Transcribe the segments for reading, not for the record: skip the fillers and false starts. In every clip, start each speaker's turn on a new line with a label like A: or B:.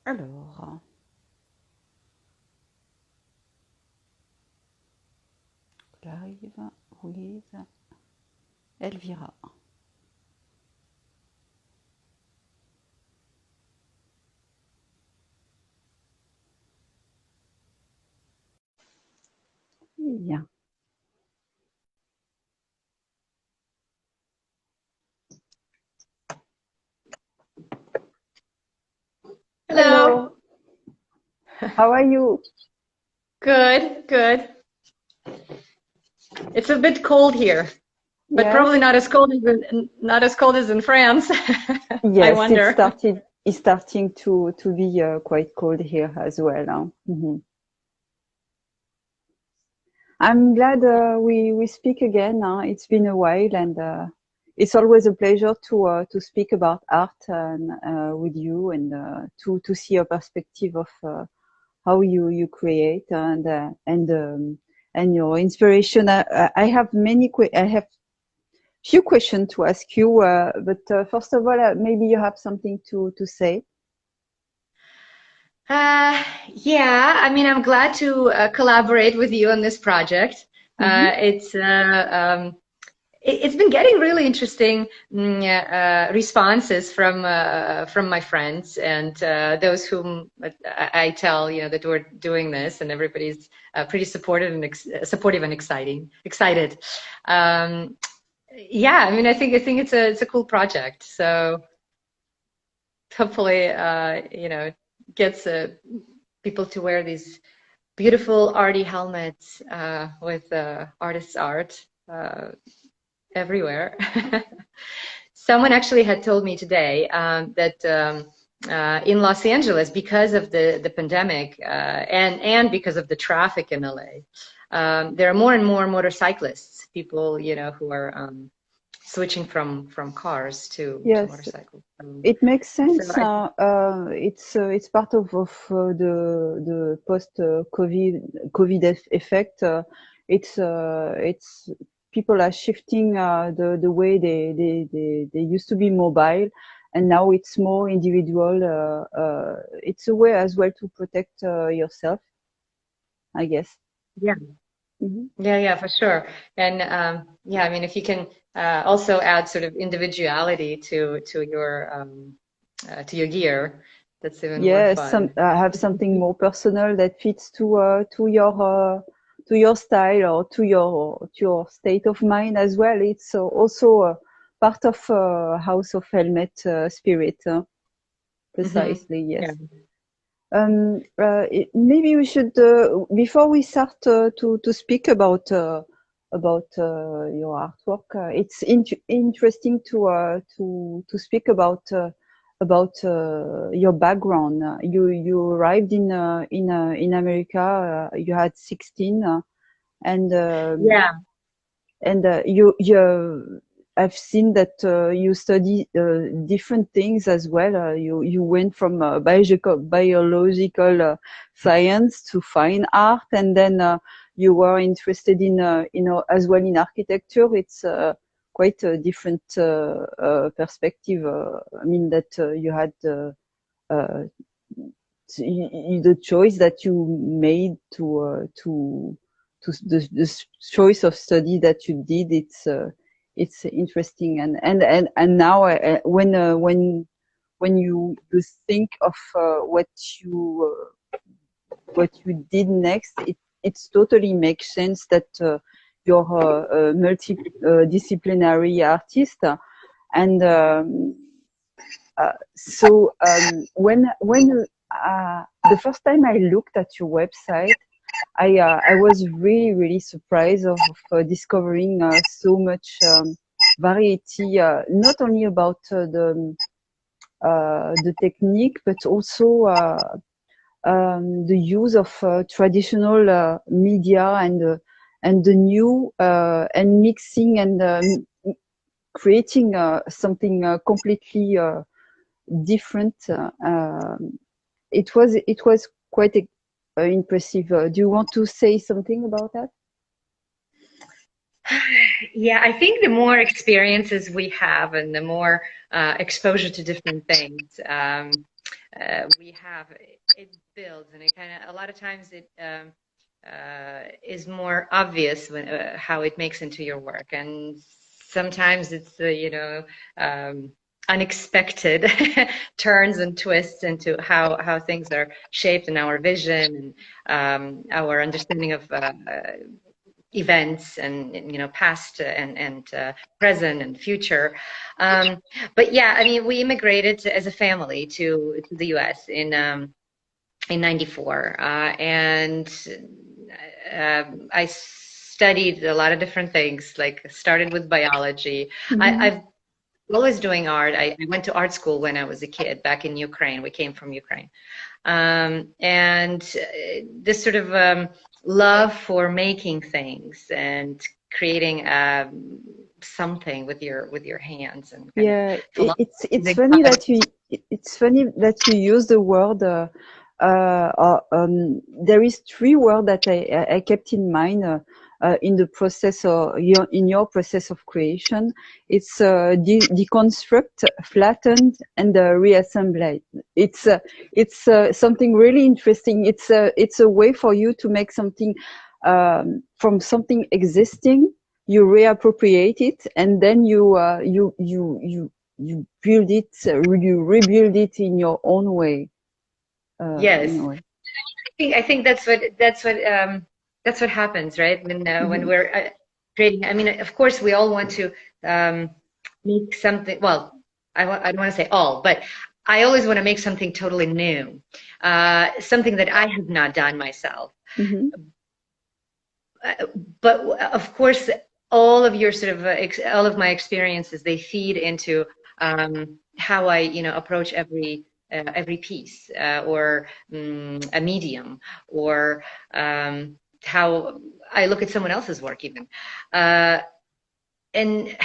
A: Alors, live with Elvira. Bien.
B: Hello.
A: Hello. How are you?
B: Good, good. It's a bit cold here, but
A: Yes.
B: probably not as cold as in France. I
A: Yes,
B: wonder.
A: it's starting to be quite cold here as well. Huh? I'm glad we speak again. Huh? It's been a while, and it's always a pleasure to speak about art and with you, and to see your perspective of how you create and your inspiration. I have I have few questions to ask you, but first of all, maybe you have something to say.
B: Yeah, I mean, I'm glad to collaborate with you on this project.
A: Hmm.
B: It's been getting really interesting responses from my friends and those whom I tell, that we're doing this, and everybody's pretty supportive and excited. Um, yeah, I mean, I think it's a cool project. So hopefully, gets people to wear these beautiful arty helmets with artist's art everywhere. Someone actually had told me today that in Los Angeles, because of the pandemic and because of the traffic in LA, there are more and more motorcyclists, people, who are switching from cars to
A: Yes,
B: motorcycles.
A: it makes
B: So
A: sense. It's part of the post COVID effect. It's people are shifting the way they used to be mobile, and now it's more individual. It's a way as well to protect yourself, I guess.
B: yeah,
A: Hmm.
B: yeah, for sure. And yeah, I mean, if you can also add sort of individuality to your gear, that's even more
A: Yes,
B: fun.
A: have something more personal that fits to your style or to your state of mind as well. It's also part of House of Helmet spirit. Precisely,
B: Yeah.
A: yes. Maybe we should before we start to speak about your artwork. It's interesting to speak about your background. You arrived in America. You had 16, and
B: Yeah.
A: you I've seen that you study different things as well. You went from biological science to fine art, and then you were interested in as well in architecture. It's quite a different perspective. I mean that you had uh, the choice that you made to the choice of study that you did. It's interesting, and now when you think of what you did next, it's totally makes sense that you're a multi-disciplinary artist, and when the first time I looked at your website, I was really surprised of discovering so much variety, not only about the technique, but also the use of traditional media and the new and mixing and creating something completely different. It was quite impressive. Do you want to say something about that?
B: Yeah, I think the more experiences we have and the more exposure to different things, we have, it builds, and it kind of, a lot of times it is more obvious when how it makes into your work, and sometimes it's unexpected turns and twists into how things are shaped in our vision and our understanding of events and past and present and future. But yeah, I mean, we immigrated as a family to the US in 94, and I studied a lot of different things, like started with biology. I've always doing art. I went to art school when I was a kid back in Ukraine. We came from Ukraine. And this sort of love for making things and creating something with your hands and kind
A: Yeah,
B: of
A: it's funny that you use the word. There is three words that I kept in mind in the process of in your process of creation. It's deconstruct, flattened, and reassemble. It's something really interesting. It's a way for you to make something from something existing. You reappropriate it, and then you build it, you rebuild it in your own way.
B: yes.
A: In a way.
B: I think that's what happens, right? When we're creating. I mean, of course, we all want to make something. Well, I don't want to say all, but I always want to make something totally new, something that I have not done myself. But of course, all of your sort of all of my experiences, they feed into how I approach every piece or a medium, or how I look at someone else's work even. And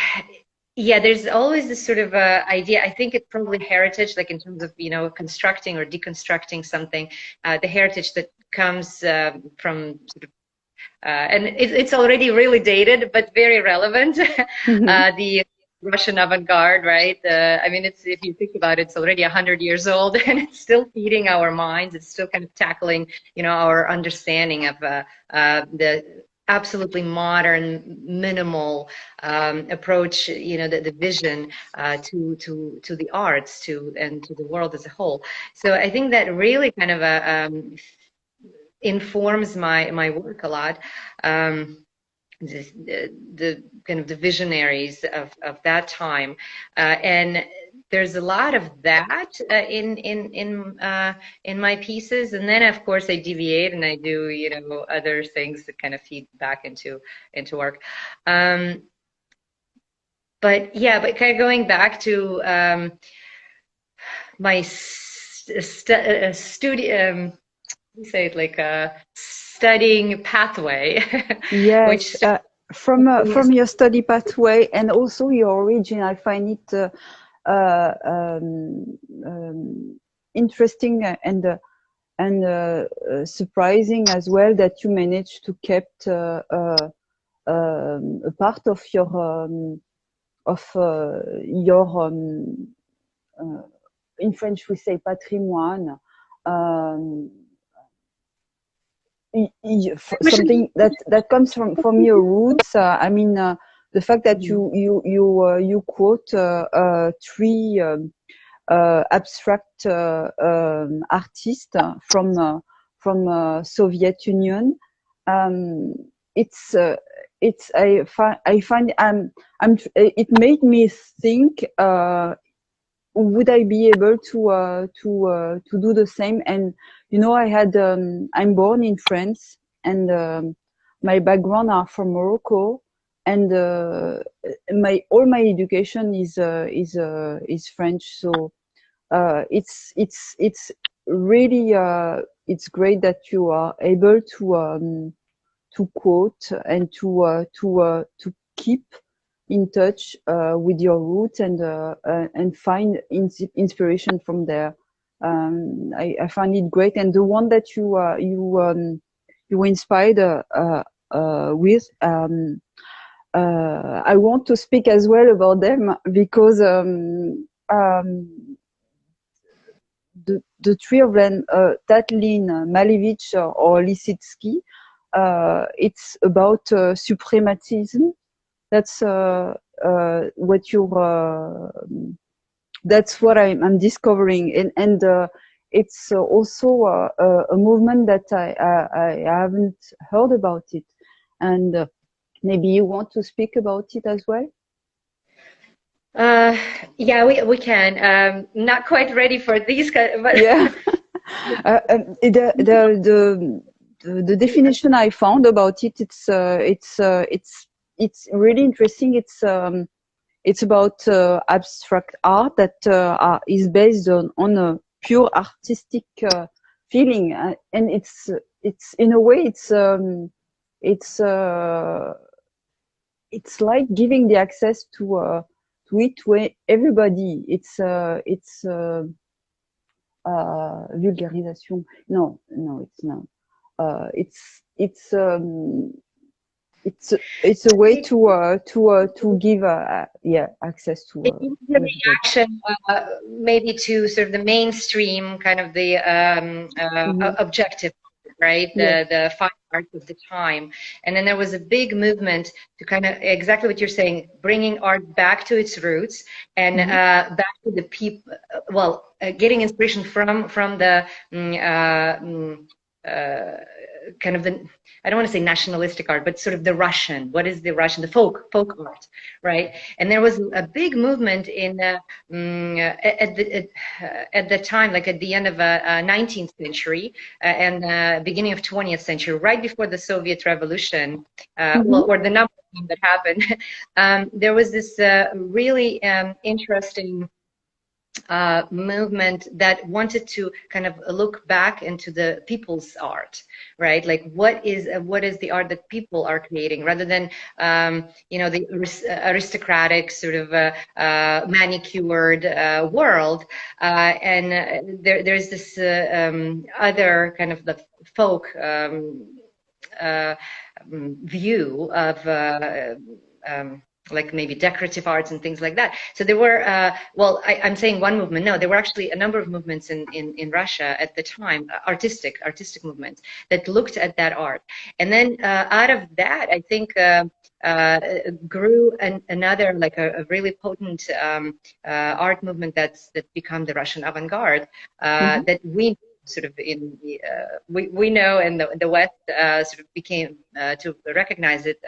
B: yeah, there's always this sort of idea. I think it's probably heritage, like in terms of constructing or deconstructing something, the heritage that comes from sort of and it's already really dated, but very relevant. The Russian avant-garde, right? I mean, if you think about it, it's already 100 years old, and it's still feeding our minds. It's still kind of tackling, our understanding of the absolutely modern, minimal approach, the vision to the arts, and to the world as a whole. So I think that really kind of informs my work a lot. The kind of the visionaries of that time, and there's a lot of that in my pieces, and then of course I deviate and I do other things that kind of feed back into work. But yeah, but kind of going back to my studio. You say it like a studying pathway, which
A: Yes, from your study pathway and also your origin, I find it interesting and surprising as well that you managed to keep a part of your in French we say patrimoine. Something that comes from your roots. I mean, the fact that you quote three abstract artists from Soviet Union. It's I find it made me think. Would I be able to do the same? And I'm born in France, and my background are from Morocco, and all my education is French. So it's really it's great that you are able to quote and to keep in touch with your roots and find inspiration from there. I find it great, and the one that you inspired with. I want to speak as well about them because the three of them, Tatlin, Malevich, or Lisitsky, it's about suprematism. That's what you're. That's what I'm discovering, and it's also a movement that I haven't heard about it, and maybe you want to speak about it as well.
B: Yeah, we can. Not quite ready for these kind, but
A: Yeah. The definition I found about it, it's really interesting. It's about abstract art that is based on a pure artistic feeling, and it's in a way it's uh, it's like giving the access to it to everybody. Vulgarisation. No, it's not. It's a way to give access
B: it
A: to
B: gives a
A: everybody.
B: reaction, maybe to sort of the mainstream kind of the
A: Mm-hmm.
B: objective, right?
A: Yes.
B: The fine arts of the time, and then there was a big movement to kind of exactly what you're saying, bringing art back to its roots and
A: Mm-hmm.
B: back to the people. Well, getting inspiration from the kind of the, I don't want to say nationalistic art, but sort of the Russian. What is the Russian? The folk art, right? And there was a big movement in at the time, like at the end of 19th century and beginning of 20th century, right before the Soviet Revolution,
A: Mm-hmm.
B: well, or the number that happened. There was this really interesting movement that wanted to kind of look back into the people's art, right? Like what is the art that people are creating, rather than the aristocratic sort of manicured world. There's this other kind of the folk uh, view of like maybe decorative arts and things like that. So there were, I'm saying one movement. No, there were actually a number of movements in Russia at the time, artistic movements that looked at that art. And then out of that, I think grew another, like a really potent art movement that's become the Russian avant-garde
A: Mm-hmm.
B: that we sort of we know, and the West sort of became to recognize it,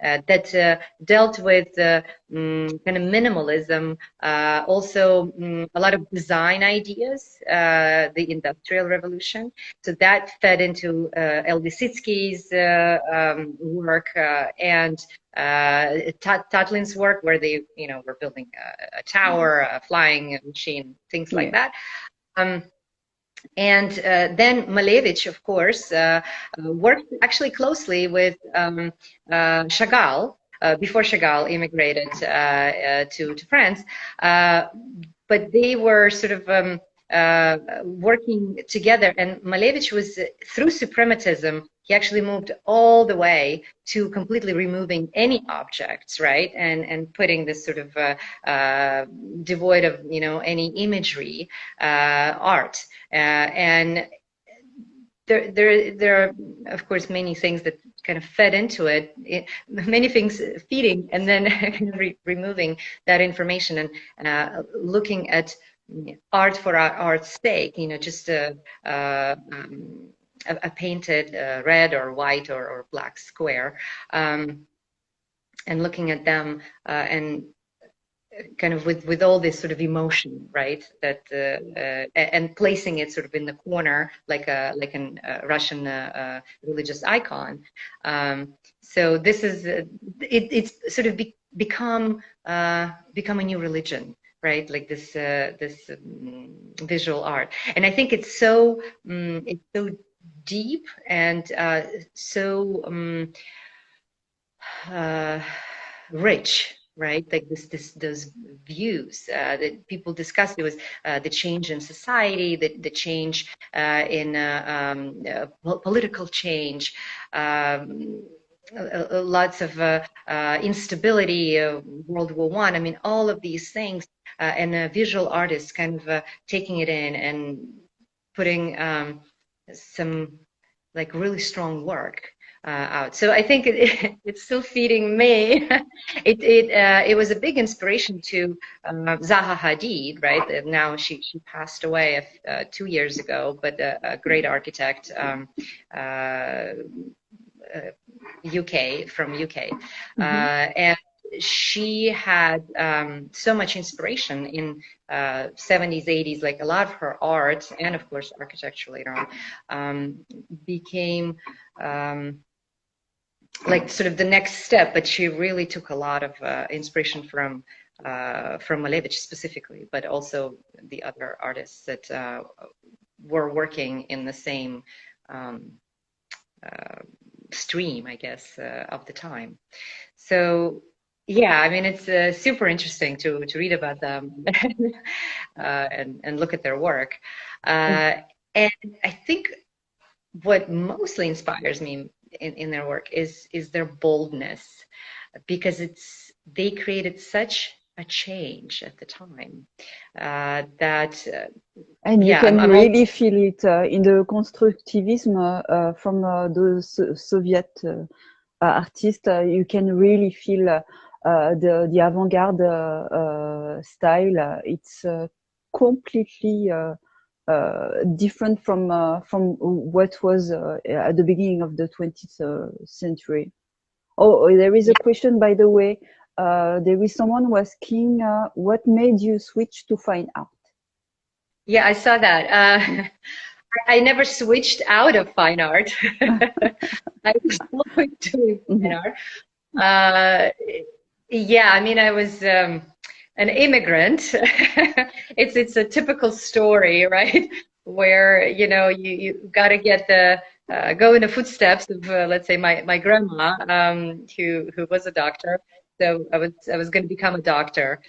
B: that dealt with kind of minimalism, also a lot of design ideas, the Industrial Revolution. So that fed into Lisitsky's work and Tatlin's work, where they were building a tower, a flying machine, things like
A: Yeah.
B: that. And then Malevich, of course, worked actually closely with Chagall before Chagall immigrated to France. But they were sort of working together. And Malevich was, through suprematism, he actually moved all the way to completely removing any objects, right? And putting this sort of devoid of, any imagery art. And there are, of course, many things that kind of fed into it, many things feeding and then kind of removing that information and looking at art for art's sake, just a painted red or white or black square, and looking at them and kind of with all this sort of emotion, right? That and placing it sort of in the corner, like an Russian religious icon. So this is it's sort of become a new religion, right? Like this visual art, and I think it's so deep and so rich, right? Like those views that people discussed. There was the change in society, the change in political change, lots of instability, World War I. I mean, all of these things, and a visual artist kind of taking it in and putting some like really strong work out. So I think it's still feeding me. It was a big inspiration to Zaha Hadid, right? Now she passed away 2 years ago, but a great architect. UK from UK, and she had so much inspiration in 70s, 80s. Like a lot of her art and of course architecture later on became like sort of the next step. But she really took a lot of inspiration from Malevich specifically, but also the other artists that were working in the same stream, I guess, of the time. So yeah, I mean, it's super interesting to read about them and look at their work. And I think what mostly inspires me in their work is their boldness, because they created such a change at the time that
A: and you can really feel it in the constructivism from the Soviet artists. You can really feel the avant-garde style. It's completely different from what was at the beginning of the 20th century. Oh, there is a question, by the way. There is someone who was asking, what made you switch to fine art?
B: Yeah, I saw that. I never switched out of fine art. I was always doing fine art. Yeah, I mean, I was an immigrant. It's a typical story, right? Where you got to get go in the footsteps of let's say my grandma, who was a doctor. So I was going to become a doctor.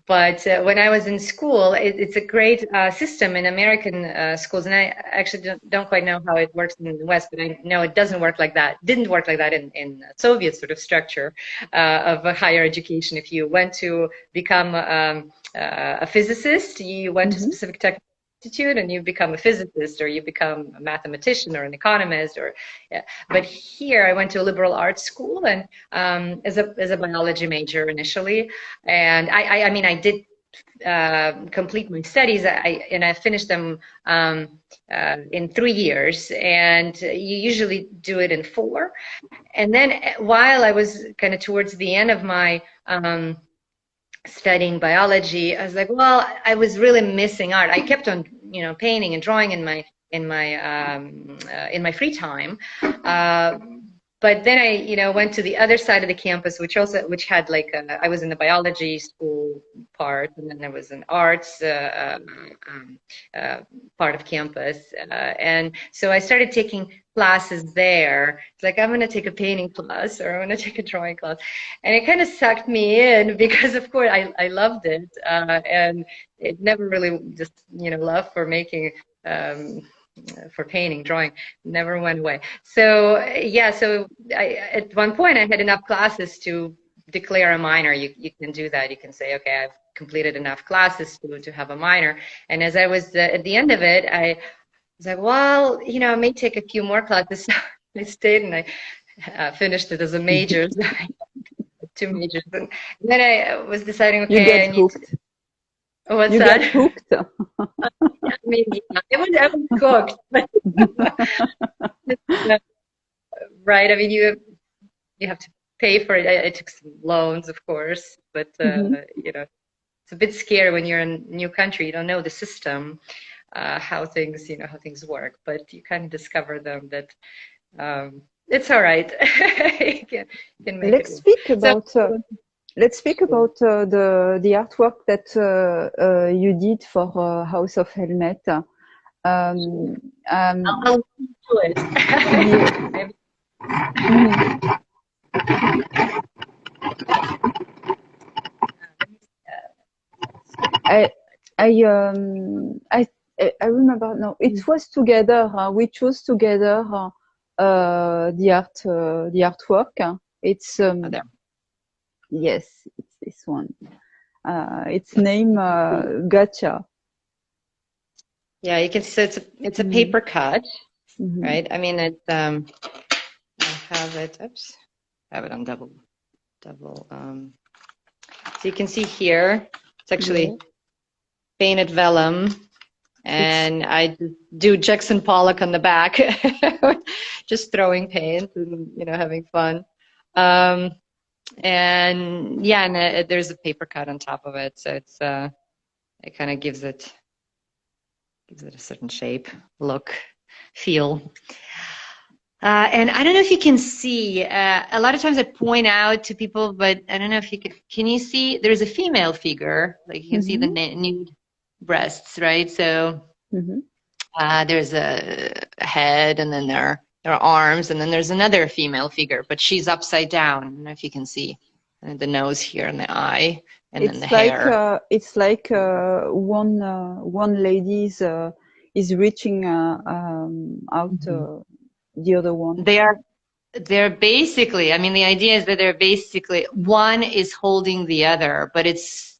B: But when I was in school, it's a great system in American schools, and I actually don't quite know how it works in the West, but I know it doesn't work like that. Didn't work like that in Soviet sort of structure of a higher education. If you went to become a physicist, you went to a specific technical institute and you become a physicist, or you become a mathematician or an economist, or but here I went to a liberal arts school and as a biology major initially, and I mean I did complete my studies. I finished them in 3 years, and you usually do it in 4. And then while I was kind of towards the end of my studying biology, I was like, well, I was really missing art. I kept on, painting and drawing in my free time. But then I, went to the other side of the campus, which had like I was in the biology school part, and then there was an arts part of campus, and so I started taking classes there. It's like, I'm going to take a painting class, or I'm going to take a drawing class, and it kind of sucked me in because, of course, I loved it, and it never really just love for making. For painting, drawing, never went away. So yeah, so at one point I had enough classes to declare a minor. You can do that. You can say, okay, I've completed enough classes to have a minor. And as I was at the end of it, I was like, well, I may take a few more classes. So I stayed and I finished it as a major, 2 majors. And then I was deciding, okay,
A: you get hooked.
B: What's
A: you
B: that?
A: Get hooked.
B: I mean, yeah, I was cooked. Right. I mean, you have to pay for it. I took some loans, of course, but it's a bit scary when you're in a new country. You don't know the system, how things work, but you kind of discover them that it's all right. You can make
A: Let's speak about. Let's speak about the artwork that you did for House of Helmet.
B: I'll do it.
A: I remember. No, it was together. We chose together the artwork. It's
B: Oh, there.
A: yes, it's this one. It's named Gacha.
B: Yeah, you can see, so it's a
A: Mm.
B: paper cut,
A: Mhm.
B: right? I mean, it's I have it. Oops, I have it on double. So you can see here, it's
A: Yeah.
B: actually painted vellum,
A: It's
B: and I do Jackson Pollock on the back, just throwing paint and having fun. Um, and yeah, and there's a paper cut on top of it, so it kind of gives it a certain shape, look, feel. And I don't know if you can see, a lot of times I point out to people, but I don't know if you can you see, there's a female figure, like you can see the
A: mhm.
B: nude breasts, right? So
A: Mhm.
B: there's a head, and then there are arms, and then there's another female figure, but she's upside down. I don't know if you can see the nose here and the eye, and then the hair.
A: It's like one lady is reaching out
B: Mhm.
A: the other one.
B: They are They're basically, I mean, the idea is that they're basically, one is holding the other, but it's,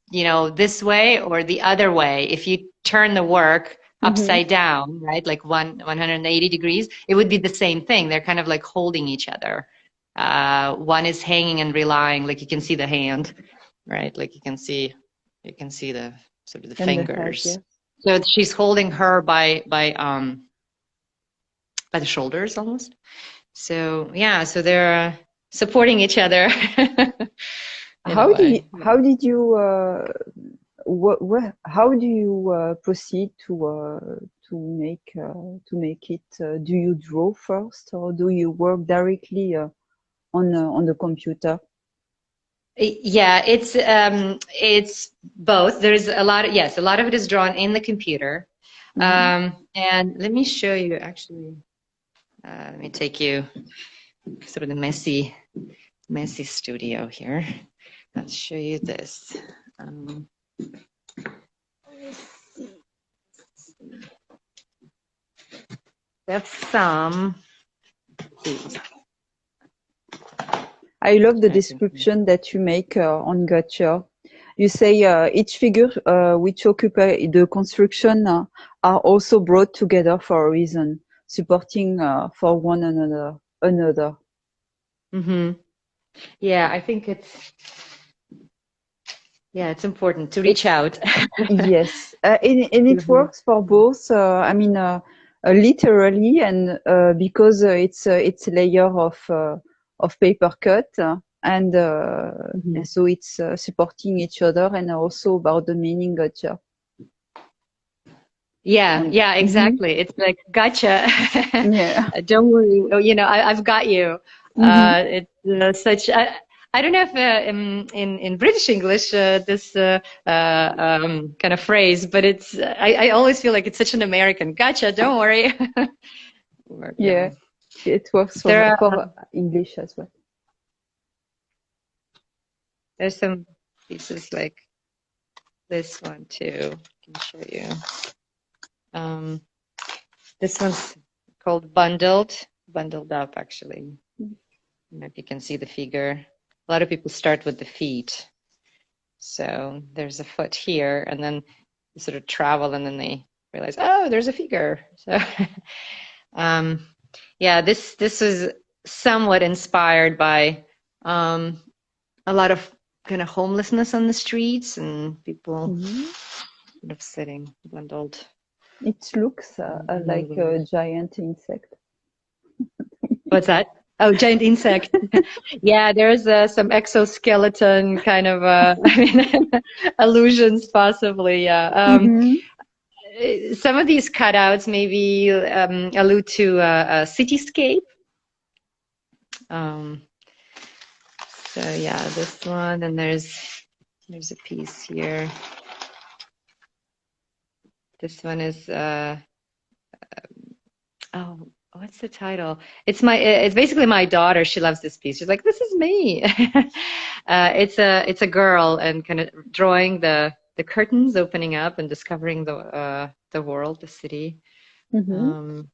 B: this way or the other way. If you turn the work
A: Mhm.
B: upside down, right, like 180 degrees, it would be the same thing. They're kind of like holding each other. One is hanging and relying, like you can see the hand, right? Like you can see the sort of the
A: And the head,
B: fingers.
A: yes.
B: So she's holding her by the shoulders almost. So yeah, so they're supporting each other in a way.
A: How did you how do you proceed to make it? Do you draw first, or do you work directly on the computer?
B: Yeah, it's both. There's a lot of, yes, a lot of it is drawn in the computer.
A: Mhm.
B: And let me show you actually. Let me take you sort of the messy studio here. I'll show you this. Um, there's some.
A: I love the
B: I think.
A: description that you make on Gacha. You say each figure which occupy the construction are also brought together for a reason, supporting for one another.
B: Hmm. Yeah, I think it's important to reach
A: It's
B: out.
A: yes, and it
B: Mhm.
A: works for both. Literally, and because it's a layer of paper cut, and
B: Mhm.
A: so it's supporting each other, and also about the meaning Gacha.
B: Yeah,
A: On
B: yeah,
A: mhm.
B: exactly. It's like, gotcha.
A: Yeah.
B: Don't worry. Oh, I've got you.
A: Hmm.
B: It's such. I don't know if in British English this kind of phrase, but I always feel like it's such an American. Gotcha. Don't worry. Yeah,
A: Yeah, it works
B: there
A: for English as well.
B: there's some pieces like this one too. I can show you. Um, this one's called bundled up actually. I don't know if you can see the figure. A lot of people start with the feet. So there's a foot here, and then they sort of travel, and then they realize, oh, there's a figure. So, um, yeah, this was somewhat inspired by a lot of kind of homelessness on the streets and people
A: Hmm.
B: sort of sitting bundled.
A: It looks like a giant insect.
B: What's that? Oh, giant insect. Yeah, there's some exoskeleton kind of I mean, allusions possibly. Yeah.
A: Hmm.
B: Some of these cutouts maybe allude to a cityscape. Um, so yeah, this one, and there's a piece here. This one is oh, what's the title? It's basically my daughter. She loves this piece. She's like, this is me. It's a girl and kind of drawing the curtains opening up and discovering the world, the city.
A: Hmm.
B: Um,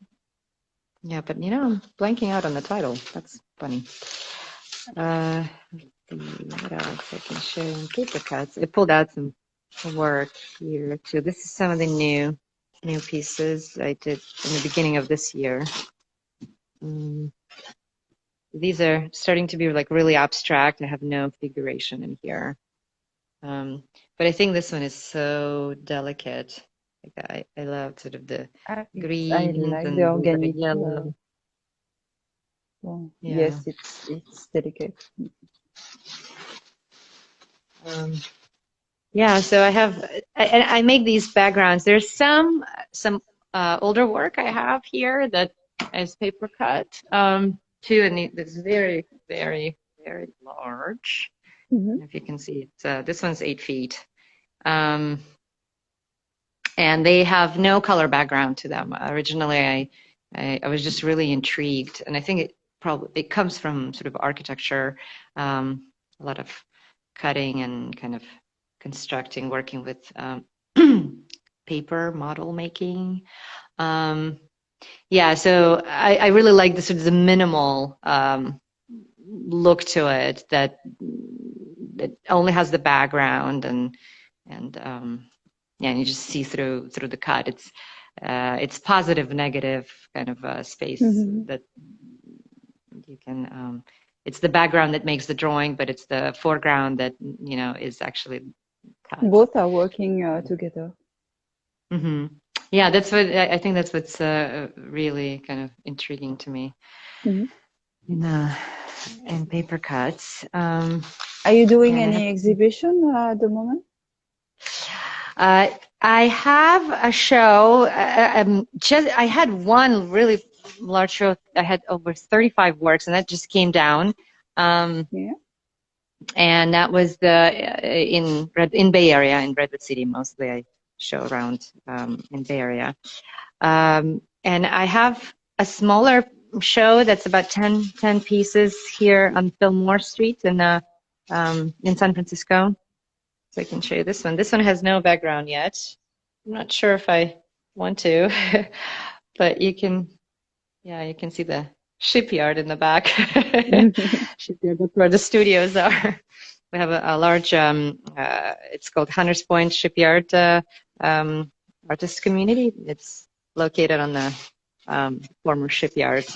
B: Yeah, but I'm blanking out on the title. That's funny. Let's see what else I can show you in paper cuts. I pulled out some work here too. This is some of the new pieces I did in the beginning of this year. These are starting to be like really abstract. I have no figuration in here. But I think this one is so delicate. Like I love sort of the
A: I
B: greens
A: like the
B: and the
A: organic.
B: yellow.
A: Well,
B: Yeah.
A: yes, it's delicate.
B: Yeah, so I make these backgrounds. There's some older work I have here that is paper cut too, and it's very, very, very large.
A: Mm-hmm.
B: If you can see it, this one's 8 feet. And they have no color background to them. Originally, I was just really intrigued, and I think it comes from sort of architecture, a lot of cutting and kind of constructing, working with paper model making. Yeah, so I really like the sort of the minimal look to it that only has the background and yeah, and you just see through the cut. It's positive, negative kind of space
A: Mm-hmm.
B: that you can. It's the background that makes the drawing, but it's the foreground that is actually cut.
A: Both are working together.
B: Hmm. Yeah, that's what I think. That's what's really kind of intriguing to me
A: Mm-hmm.
B: in paper cuts.
A: Are you doing
B: And I
A: any exhibition at the moment?
B: I have a show. I had one really large show. I had over 35 works, and that just came down.
A: Yeah.
B: And that was in Bay Area, in Redwood City. Mostly, I show around in Bay Area. And I have a smaller show that's about 10 pieces here on Fillmore Street in San Francisco. So I can show you this one. This one has no background yet. I'm not sure if I want to, but you can see the shipyard in the back. Shipyard, that's where the studios are. We have a large, it's called Hunters Point Shipyard Artist Community. It's located on the former shipyard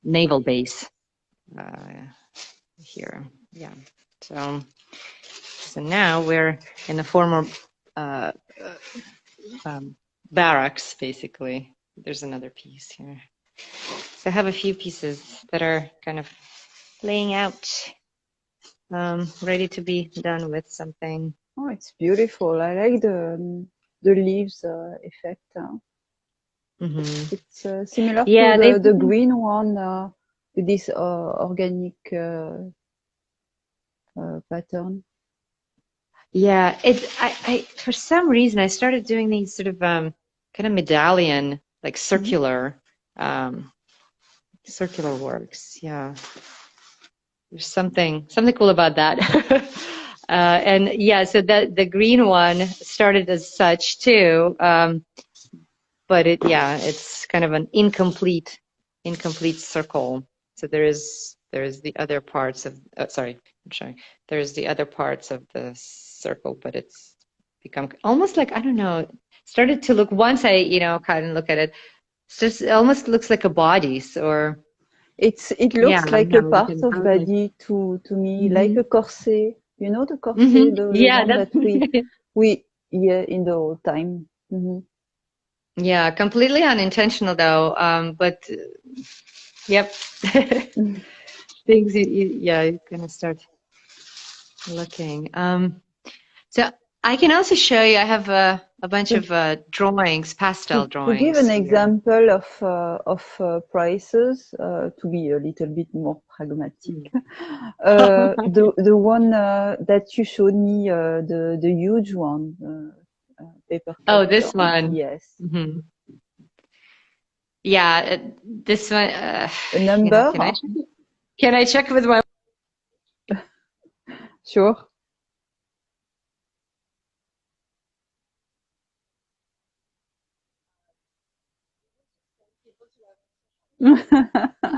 B: naval base here. Yeah. So now we're in the former uh, barracks, basically. There's another piece here. So I have a few pieces that are kind of laying out, ready to be done with something.
A: Oh, it's beautiful. I like the leaves effect.
B: Mm-hmm.
A: It's similar
B: Yeah,
A: to
B: they've
A: the green one with this organic pattern.
B: yeah. I for some reason I started doing these sort of kind of medallion, like
A: Mm-hmm.
B: um, circular works. Yeah. There's something cool about that. And yeah, so the green one started as such too, but it's kind of an incomplete circle. So there is the other parts of sorry, I'm sorry. There's the other parts of the circle, but it's become almost like I don't know. Started to look once I kind of look at it. It's just it almost looks like a body, or
A: It
B: yeah,
A: looks
B: I
A: like a
B: know.
A: part
B: I
A: of
B: was like.
A: body to me, like
B: Mhm.
A: a corset. You know the corset,
B: Hmm.
A: the
B: Yeah,
A: one
B: that's
A: that we yeah in the old time. Mm-hmm.
B: yeah, completely unintentional though. But yep, things yeah, you're gonna start looking. So I can also show you. I have a bunch
A: To
B: of drawings, pastel
A: to give an
B: drawings here.
A: example of prices, to be a little bit more pragmatic,
B: Mm.
A: the one that you showed me, the huge one, paper cut
B: Oh, this
A: journal.
B: one.
A: Yes,
B: Hmm. Yeah, this one.
A: a number.
B: Can I check it? Can I check with my?
A: Sure.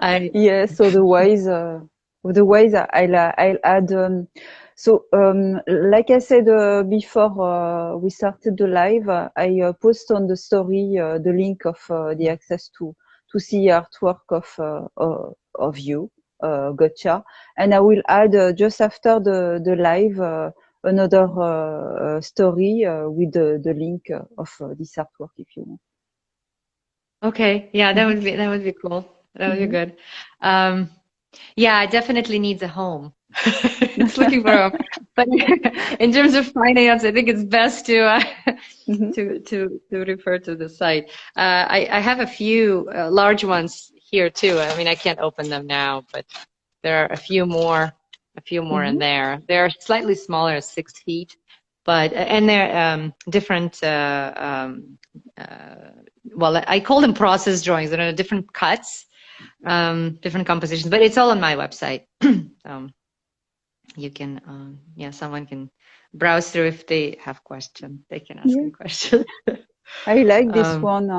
B: I
A: Yes, otherwise I'll add. Like I said before we started the live, I post on the story the link of the access to see artwork of you, Gotcha, and I will add just after the live another story with the link of this artwork if you want.
B: Okay, yeah,
A: Mhm.
B: that would be cool. That would be
A: Mhm.
B: good. Um, yeah, it definitely needs a home. It's looking for a home. But in terms of finance, I think it's best to
A: Mhm.
B: to refer to the site. I have a few large ones here too. I mean, I can't open them now, but there are a few more in
A: Mhm.
B: there. They're slightly smaller, 6 feet, but and they're different. Well, I call them process drawings. They're different cuts, different compositions, but it's all on my website. You can, yeah, someone can browse through if they have questions. They can ask
A: Yeah.
B: me questions.
A: I like this
B: Um,
A: one.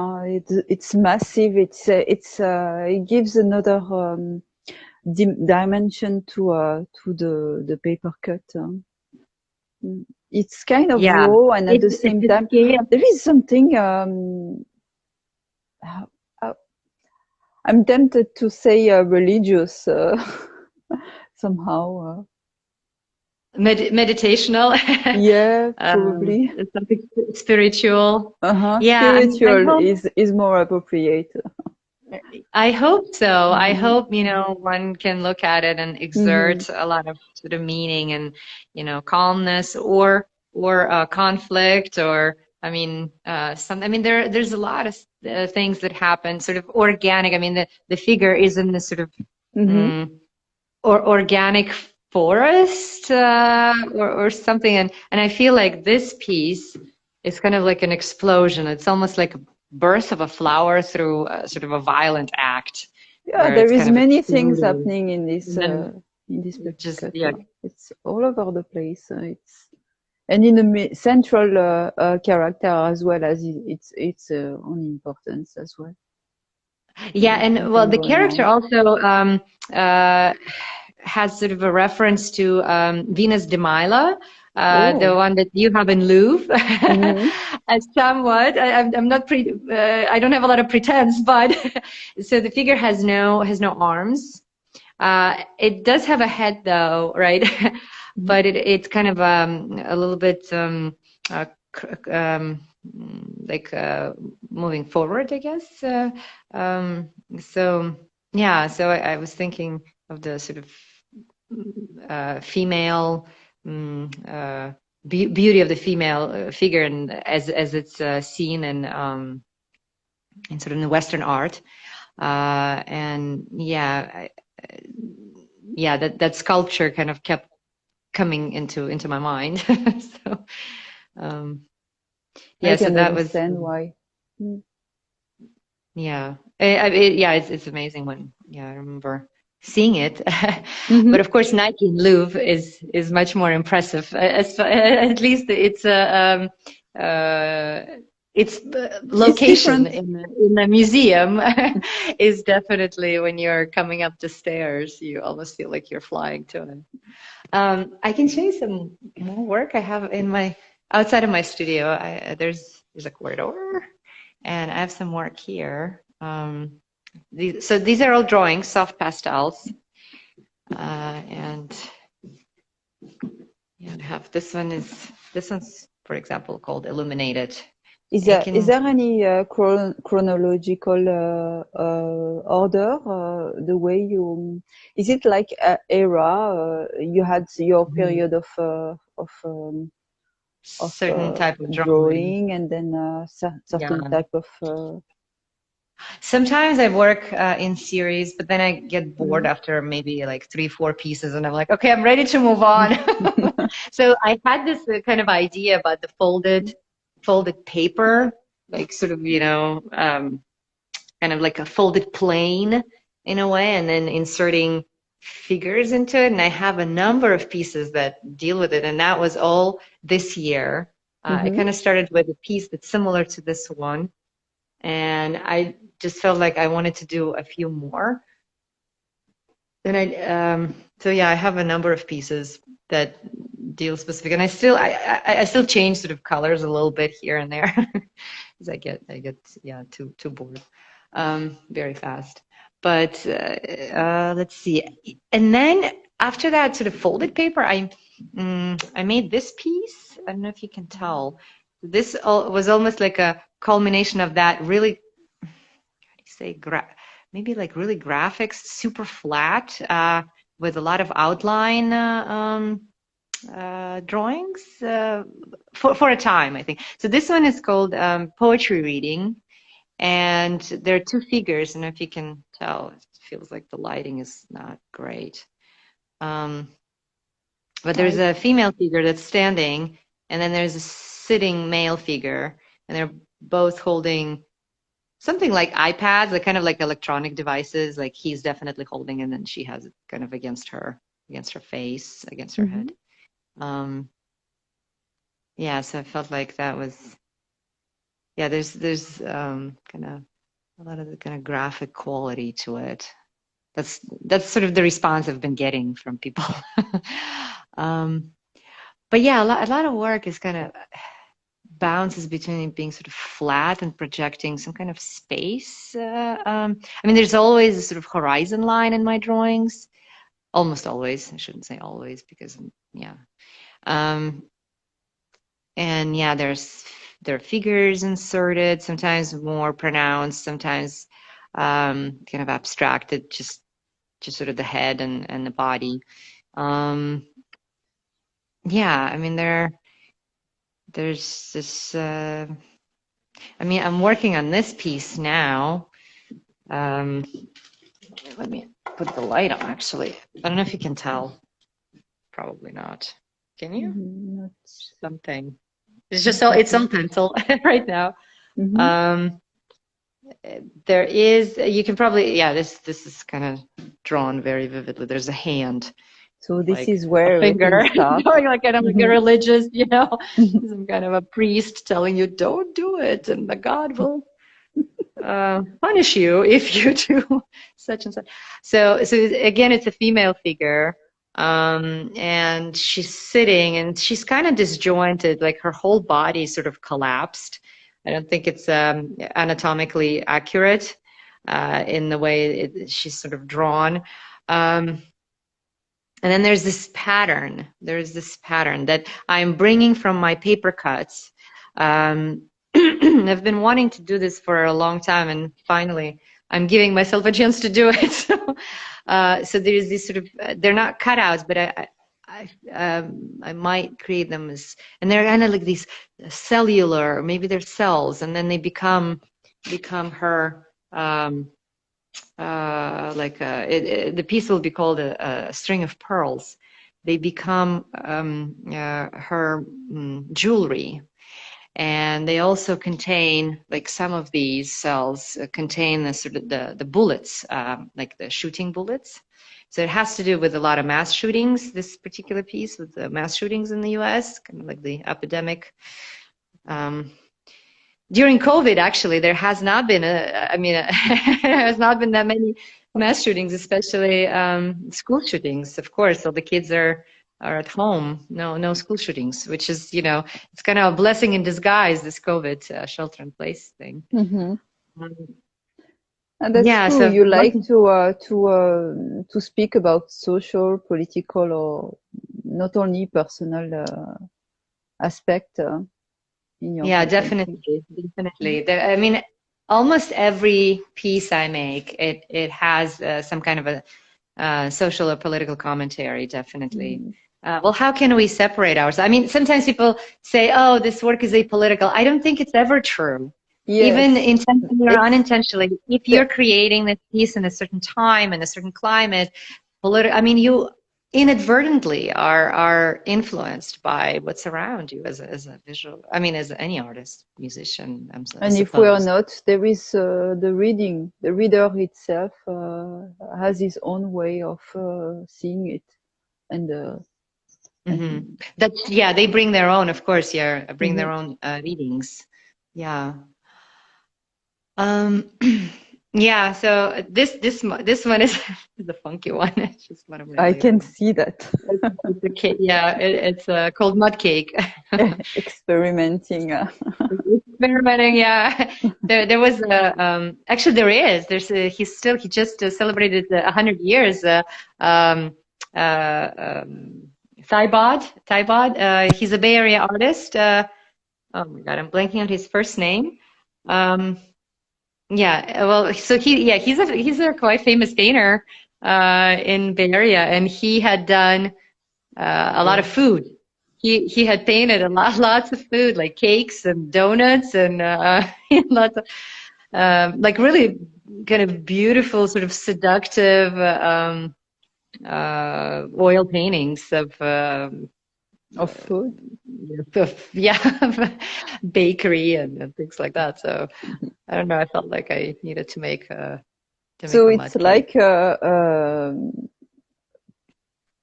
A: It's massive. It gives another dimension to the paper cut. It's kind of
B: yeah,
A: raw, and at the
B: it's
A: same
B: a
A: time,
B: scale.
A: there is something. Uh, uh, I'm tempted to say religious somehow.
B: Meditational,
A: Yeah, probably.
B: something spiritual.
A: Uh-huh.
B: Yeah, I
A: Spiritual
B: hope.
A: is more appropriate.
B: I hope so. I
A: Mm-hmm.
B: hope, one can look at it and
A: Mm-hmm.
B: exert a lot of sort of meaning and, calmness or conflict or, I mean, there's a lot of things that happen sort of organic. I mean, the figure is in this sort of,
A: Mm-hmm.
B: mm, or organic forest, or something. And I feel like this piece is kind of like an explosion. It's almost like a birth of a flower through sort of a violent act
A: Yeah,
B: where
A: there
B: it's
A: is
B: kind of
A: many things
B: exploding.
A: happening
B: And then
A: in this
B: it
A: paper
B: just,
A: cut.
B: yeah.
A: It's all over the place. It's and in the central character as well as its own importance as well.
B: Yeah,
A: There is
B: and well,
A: something
B: the
A: going
B: character
A: on.
B: also uh, has sort of a reference to Venus de Milo, the
A: Oh.
B: one that you have in Louvre.
A: Mm-hmm.
B: As somewhat, I'm not I don't have a lot of pretense, but so the figure has no arms. It does have a head though, right?
A: Mm-hmm.
B: But it's kind of a little bit uh, like moving forward, I guess. So yeah, so I was thinking of the sort of female beauty of the female figure, and as it's seen in sort of the Western art, and yeah, yeah, that sculpture kind of kept coming into my mind. So
A: I
B: yeah, so
A: can
B: that was
A: understand why. Mm.
B: yeah, yeah, it's amazing when yeah I remember seeing it, but
A: Mm-hmm.
B: of course Nike in Louvre is much more impressive. At least its
A: It's
B: location
A: different.
B: in the museum is definitely when you're coming up the stairs, you almost feel like you're flying to it. I can show you some more work I have in my outside of my studio. There's a corridor, and I have some work here. So these are all drawings, soft pastels, and yeah, I have this one's for example called Illuminated. I
A: Is
B: can
A: there any chronological order? The way you is it like era? You had your period of
B: certain type of drawing.
A: drawing, and then certain
B: Yeah.
A: type of.
B: Sometimes I work in series, but then I get bored
A: Mhm.
B: after maybe like 3, 4 pieces, and I'm like, okay, I'm ready to move on. So I had this kind of idea about the folded paper, like sort of, kind of like a folded plane in a way, and then inserting figures into it. And I have a number of pieces that deal with it, and that was all this year. I
A: Mhm.
B: kind of started with a piece that's similar to this one, and I just felt like I wanted to do a few more. And so yeah, I have a number of pieces that deal specific, and I still change sort of colors a little bit here and there because I get yeah too bored very fast. But let's see, and then after that sort of folded paper, I made this piece. I don't know if you can tell. This was almost like a culmination of that really, how do you say, maybe like really graphics, super flat, with a lot of outline drawings for a time, I think. So this one is called Poetry Reading, and there are two figures, and if you can tell, it feels like the lighting is not great. But there's a female figure that's standing, and then there's a sitting male figure, and they're both holding something like iPads, like kind of like electronic devices. Like he's definitely holding, and then she has it kind of against her face, against her head. Yeah, so I felt like that was, yeah, there's kind of a lot of the kind of graphic quality to it. That's sort of the response I've been getting from people. But yeah, a lot of work is kind of bounces between it being sort of flat and projecting some kind of space. I mean, there's always a sort of horizon line in my drawings. Almost always. I shouldn't say always because, yeah. And yeah, there are figures inserted, sometimes more pronounced, sometimes kind of abstracted, just sort of the head and the body. Yeah, I mean, there's this, I mean, I'm working on this piece now. Let me put the light on, actually. I don't know if you can tell. Probably not. Can you?
A: Not
B: Something. It's just it's on pencil right now. There is, you can probably, yeah, this is kind of drawn very vividly. There's a hand.
A: So this
B: like
A: is where
B: a finger going like kind of like a religious, some kind of a priest telling you don't do it, and the God will punish you if you do such and such. So again, it's a female figure, and she's sitting, and she's kind of disjointed, like her whole body sort of collapsed. I don't think it's anatomically accurate in the way she's sort of drawn. And then there's this pattern. There's this pattern that I'm bringing from my paper cuts. I've been wanting to do this for a long time, and finally I'm giving myself a chance to do it. So there's this sort of, they're not cutouts, but I might create them as, and they're kind of like these cellular, maybe they're cells, and then they become her, the piece will be called a string of pearls. They become her jewelry. And they also contain, like some of these cells contain the sort of the bullets, like the shooting bullets. So it has to do with a lot of mass shootings, this particular piece with the mass shootings in the US, kind of like the epidemic. During COVID, actually, there has not been there has not been that many mass shootings, especially school shootings, of course. So the kids are at home, no school shootings, which is, it's kind of a blessing in disguise, this COVID shelter in place thing.
A: And that's true. So you like to speak about social, political, or not only personal aspect in your
B: definitely. I mean, almost every piece I make, it has some kind of a social or political commentary, definitely. Well, how can we separate ourselves? I mean, sometimes people say, oh, this work is apolitical. I don't think it's ever true. Yes. Even intentionally or unintentionally, if you're creating this piece in a certain time, in a certain climate, you inadvertently are influenced by what's around you as a visual, as any artist, musician.
A: And if we are not, there is the reader itself has his own way of seeing it. And
B: they bring their own, of course, bring their own readings. Yeah. Um, yeah, so this one is is a funky one. It's just one of my
A: I
B: later
A: can
B: ones.
A: see that.
B: It's a cake. Yeah, it's called mud cake.
A: Experimenting.
B: Experimenting, yeah. There was actually there's he just celebrated 100 years. Um, Thybod. He's a Bay Area artist. Oh my God, I'm blanking on his first name. Um, yeah, well, so he's a quite famous painter in Bay Area, and he had done a lot of
A: Wow.
B: food. He had painted lots of food, like cakes and donuts and lots of like really kind of beautiful, sort of seductive oil paintings
A: Of food.
B: yeah, bakery and things like that. So I don't know. I felt like I needed to make
A: So
B: a
A: it's
B: mud cake.
A: like a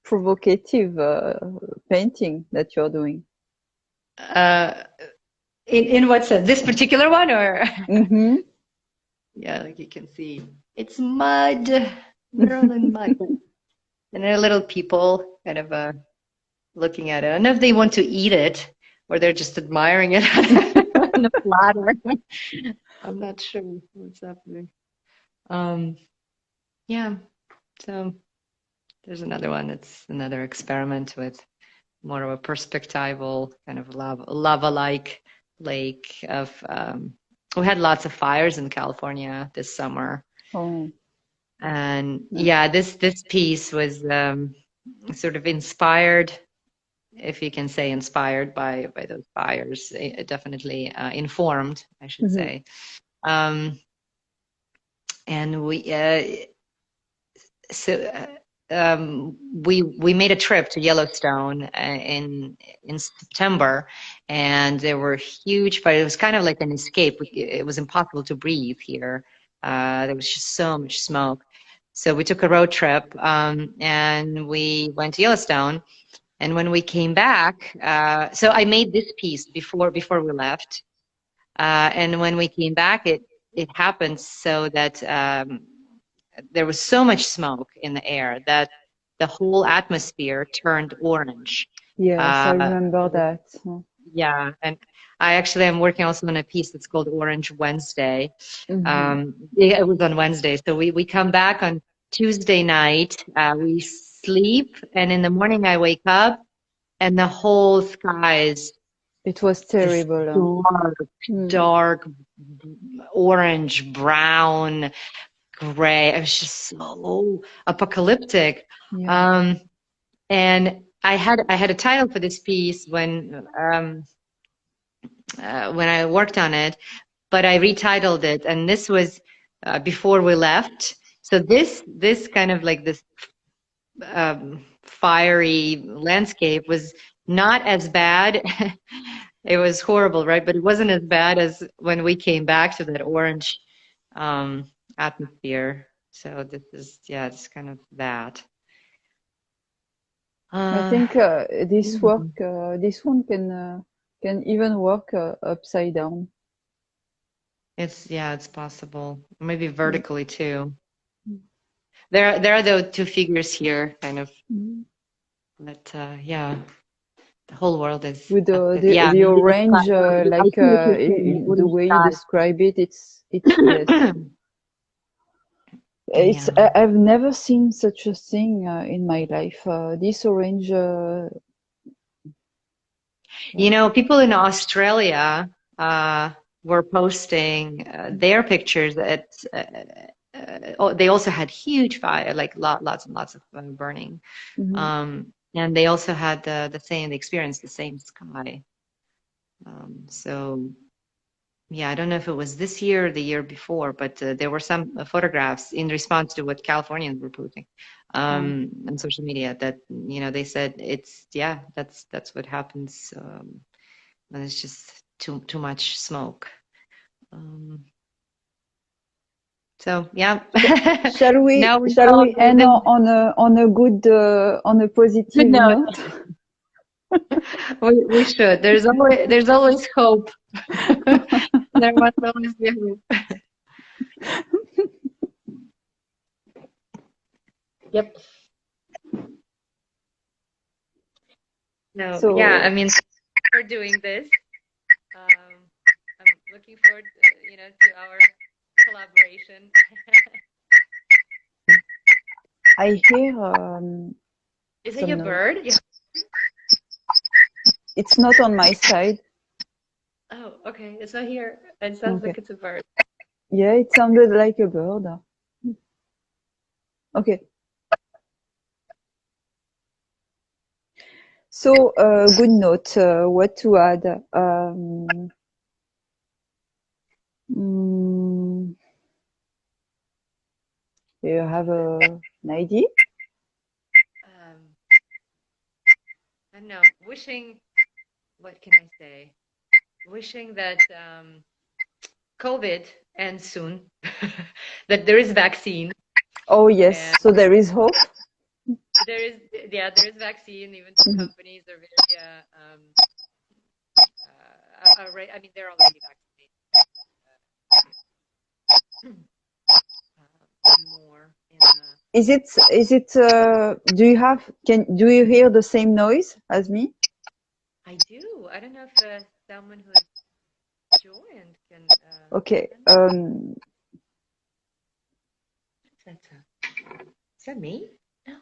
A: provocative painting that you're doing.
B: Uh, in what sense? This particular one, or
A: Mm-hmm.
B: yeah, like you can see, it's mud. They're all in mud, and there are little people kind of looking at it. I don't know if they want to eat it or they're just admiring it on the platter. I'm not sure what's happening. Um, yeah, so there's another one. It's another experiment with more of a perspectival kind of lava-like lake of we had lots of fires in California this summer.
A: Oh,
B: And
A: nice.
B: yeah, this piece was sort of inspired, if you can say inspired by those fires, definitely informed, I should
A: Mm-hmm.
B: say. And so we made a trip to Yellowstone in September, and there were huge fires. It was kind of like an escape. It was impossible to breathe here. There was just so much smoke. So we took a road trip, and we went to Yellowstone. And when we came back, so I made this piece before we left. And when we came back, it happened so that there was so much smoke in the air that the whole atmosphere turned orange.
A: Yes, I
B: Uh,
A: remember that.
B: yeah, and I actually am working also on a piece that's called Orange Wednesday.
A: Mm-hmm.
B: It was on Wednesday, so we come back on Tuesday night. We sleep, and in the morning I wake up, and the whole sky is
A: It was
B: this
A: terrible.
B: dark,
A: Mm.
B: dark orange, brown, gray. It was just so apocalyptic.
A: Yeah.
B: Um, and I had a title for this piece when I worked on it, but I retitled it, and this was before we left. So this kind of like this fiery landscape was not as bad. It was horrible, right? But it wasn't as bad as when we came back to that orange atmosphere. So this is, yeah, it's kind of that.
A: I
B: Uh,
A: think this one can even work upside down.
B: it's possible. Maybe
A: Mm.
B: vertically too. There are the two figures here, kind of,
A: Mm.
B: but yeah, the whole world is
A: With
B: yeah,
A: the
B: maybe the sky.
A: orange,
B: I
A: like
B: see what you're saying, the
A: the
B: orange
A: way you
B: sky.
A: describe it, it's yes. It's
B: Yeah.
A: I've never seen such a thing in my life. This orange,
B: You
A: yeah.
B: know, people in Australia were posting their pictures at oh, they also had huge fire, like lots and lots of burning.
A: Mhm.
B: And they also had they experienced the same sky. So yeah, I don't know if it was this year or the year before, but there were some photographs in response to what Californians were posting
A: Oh.
B: on social media that, they said it's, yeah, that's what happens when it's just too much smoke. Um, so yeah,
A: Shall we
B: now we know
A: end
B: the
A: on a good on a
B: good
A: positive
B: note.
A: note?
B: We should. There's always hope. There must always be hope. Yep. No,
A: So
B: yeah, I mean, for doing this. I'm looking forward, to our collaboration.
A: I hear
B: Is it
A: some
B: your
A: noise.
B: bird? Yeah.
A: It's not on my side.
B: Oh, okay. It's not here. It sounds
A: Okay.
B: like it's a bird.
A: Yeah, it sounded like a bird. Okay. So, good note. What to add? Mm, do you have an idea?
B: Um, I don't know. Wishing, what can I say? Wishing that COVID ends soon, that there is vaccine,
A: Oh, yes.
B: and
A: So there is hope.
B: there is, yeah, there is vaccine. Even some
A: Mhm.
B: companies are very, I mean, they're already vaccinated. More in
A: Do you hear the same noise as me?
B: I do. I don't know if someone who has joined can
A: Okay.
B: listen. Is that, is that me? No.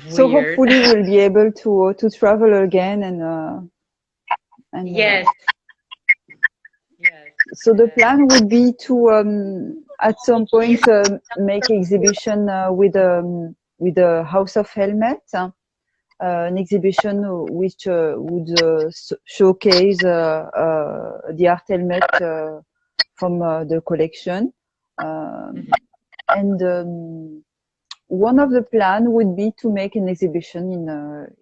A: So
B: Weird.
A: hopefully we'll be able to travel again and
B: Yes. Yes.
A: so the plan would be to at some point make exhibition with the House of Helmet, an exhibition which would showcase the art helmet from the collection,
B: Mhm.
A: and one of the plan would be to make an exhibition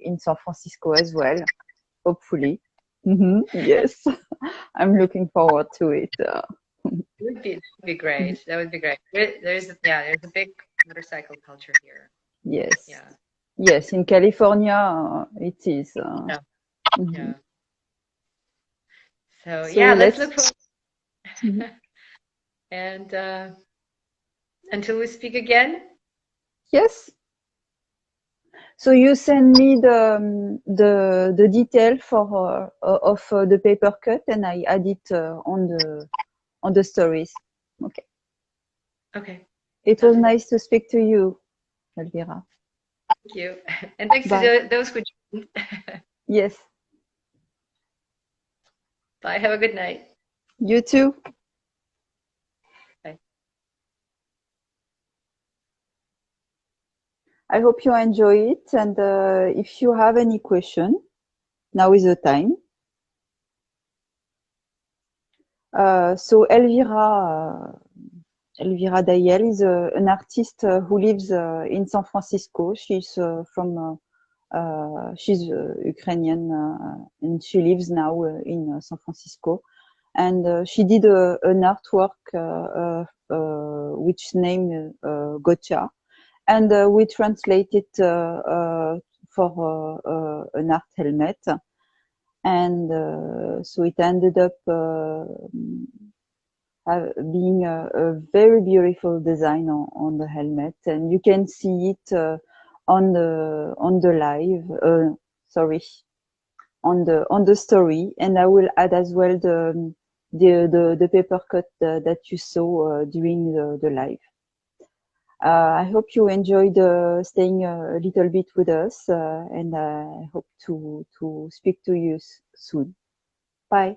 A: in San Francisco as well, hopefully. Yes, I'm looking forward to it.
B: It would be great. That would be great. There's a big motorcycle culture here.
A: Yes,
B: Yeah.
A: yes, in California it is.
B: Yeah.
A: Mhm.
B: Yeah. So
A: So
B: yeah, let's
A: let's.
B: look forward
A: Mhm.
B: and until we speak again.
A: Yes. So you send me the detail for of the paper cut, and I add it on the stories. Okay.
B: Okay.
A: It was
B: Sounds good.
A: nice to speak to you, Elvira.
B: Thank you. And thanks to
A: Bye.
B: those who joined.
A: Yes.
B: Bye. Have a good night.
A: You too.
B: Bye.
A: I hope you enjoy it, and if you have any question, now is the time. So Elvira Dayel is an artist who lives in San Francisco. She's Ukrainian and she lives now in San Francisco. And she did an artwork which named Gotcha, and we translated for an art helmet. And so it ended up being a very beautiful design on the helmet, and you can see it on the live. Sorry, on the story, and I will add as well the paper cut that you saw during the live. I hope you enjoyed staying a little bit with us, and I hope to speak to you soon. Bye.